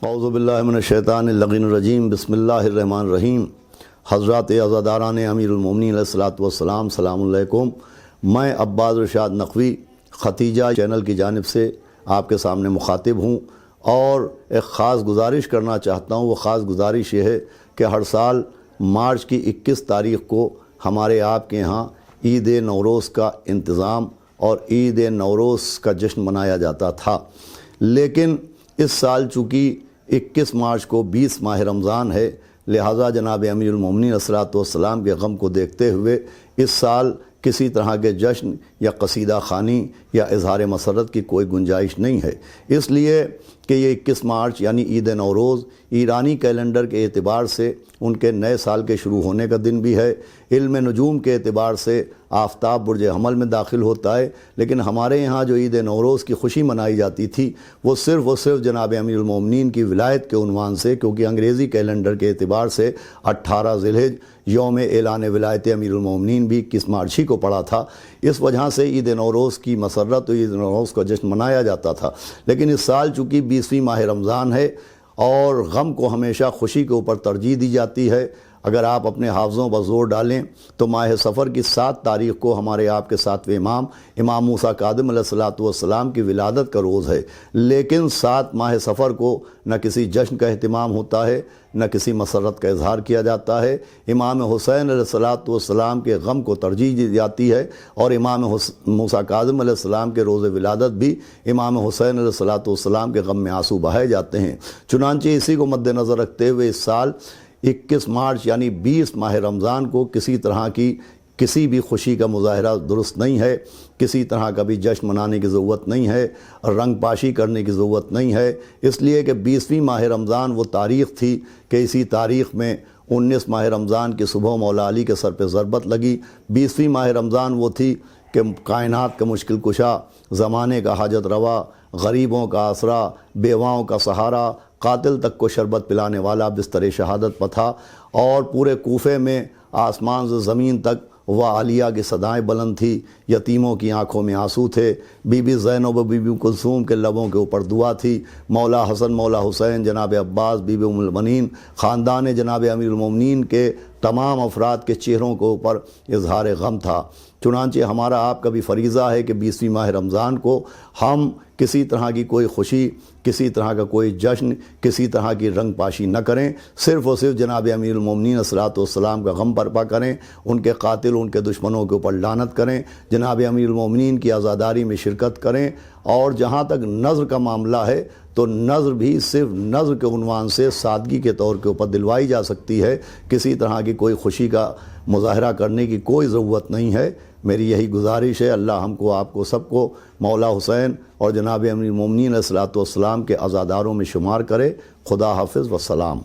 اعوذ باللہ من الشیطان اللعین الرجیم بسم اللہ الرحمن الرحیم۔ حضرات عزاداران امیر المومنین علیہ الصلوۃ والسلام، السلام علیکم۔ میں عباس رشاد نقوی ختیجہ چینل کی جانب سے آپ کے سامنے مخاطب ہوں اور ایک خاص گزارش کرنا چاہتا ہوں۔ وہ خاص گزارش یہ ہے کہ ہر سال مارچ کی 21 تاریخ کو ہمارے آپ کے ہاں عید نوروز کا انتظام اور عید نوروز کا جشن منایا جاتا تھا، لیکن اس سال چونکہ 21 مارچ کو 20 ماہ رمضان ہے، لہٰذا جناب امیر المومنین علیہ الصلوۃ والسلام کے غم کو دیکھتے ہوئے اس سال کسی طرح کے جشن یا قصیدہ خوانی یا اظہار مسرت کی کوئی گنجائش نہیں ہے، اس لیے کہ یہ 21 مارچ یعنی عید نوروز ایرانی کیلنڈر کے اعتبار سے ان کے نئے سال کے شروع ہونے کا دن بھی ہے، علم نجوم کے اعتبار سے آفتاب برج حمل میں داخل ہوتا ہے، لیکن ہمارے یہاں جو عید نوروز کی خوشی منائی جاتی تھی وہ صرف جناب امیر المومنین کی ولایت کے عنوان سے، کیونکہ انگریزی کیلنڈر کے اعتبار سے 18 ذی الحجہ یوم اعلان ولایت امیر المومنین بھی 21 مارچ ہی کو پڑا تھا، اس وجہ سے عید نوروز کی مسرت و عید نوروز کا جشن منایا جاتا تھا۔ لیکن اس سال چونکہ 20ویں ماہ رمضان ہے اور غم کو ہمیشہ خوشی کے اوپر ترجیح دی جاتی ہے، اگر آپ اپنے حافظوں پر زور ڈالیں تو ماہ صفر کی 7 تاریخ کو ہمارے آپ کے 7ویں امام موسیٰ کاظم علیہ الصلوۃ والسلام کی ولادت کا روز ہے، لیکن 7 ماہ صفر کو نہ کسی جشن کا اہتمام ہوتا ہے نہ کسی مسرت کا اظہار کیا جاتا ہے۔ امام حسین علیہ الصلوۃ والسلام کے غم کو ترجیح دی جاتی ہے اور امام موسیٰ کاظم علیہ السلام کے روز ولادت بھی امام حسین علیہ الصلوۃ والسلام کے غم میں آنسو بہائے جاتے ہیں۔ چنانچہ اسی کو مد نظر رکھتے ہوئے اس سال 21 مارچ یعنی 20 ماہ رمضان کو کسی طرح کی کسی بھی خوشی کا مظاہرہ درست نہیں ہے، کسی طرح کا بھی جشن منانے کی ضرورت نہیں ہے، رنگ پاشی کرنے کی ضرورت نہیں ہے، اس لیے کہ 20ویں ماہ رمضان وہ تاریخ تھی کہ اسی تاریخ میں 19 ماہ رمضان کی صبح مولا علی کے سر پہ ضربت لگی۔ 20ویں ماہ رمضان وہ تھی کہ کائنات کا مشکل کشا، زمانے کا حاجت روا، غریبوں کا آسرا، بیواؤں کا سہارا، قاتل تک کو شربت پلانے والا بستر شہادت پر تھا، اور پورے کوفے میں آسمان سے زمین تک وہ عالیہ کی صدائیں بلند تھی، یتیموں کی آنکھوں میں آنسو تھے، بی بی زینب و بی بی کلثوم کے لبوں کے اوپر دعا تھی، مولا حسن مولا حسین جناب عباس بی بی ام المؤمنین خاندان جناب امیر المومنین کے تمام افراد کے چہروں کے اوپر اظہار غم تھا۔ چنانچہ ہمارا آپ کا بھی فریضہ ہے کہ 20ویں ماہ رمضان کو ہم کسی طرح کی کوئی خوشی، کسی طرح کا کوئی جشن، کسی طرح کی رنگ پاشی نہ کریں، صرف اور صرف جناب امیر المومنین علیہ الصلوۃ والسلام کا غم برپا کریں، ان کے قاتل ان کے دشمنوں کے اوپر لعنت کریں، جناب امیر المومنین کی عزاداری میں شرکت کریں، اور جہاں تک نذر کا معاملہ ہے تو نذر بھی صرف نذر کے عنوان سے سادگی کے طور کے اوپر دلوائی جا سکتی ہے، کسی طرح کی کوئی خوشی کا مظاہرہ کرنے کی کوئی ضرورت نہیں ہے۔ میری یہی گزارش ہے، اللہ ہم کو آپ کو سب کو مولا حسین اور جناب امیر المومنین علیہ الصلوۃ والسلام کے عزاداروں میں شمار کرے۔ خدا حافظ والسلام۔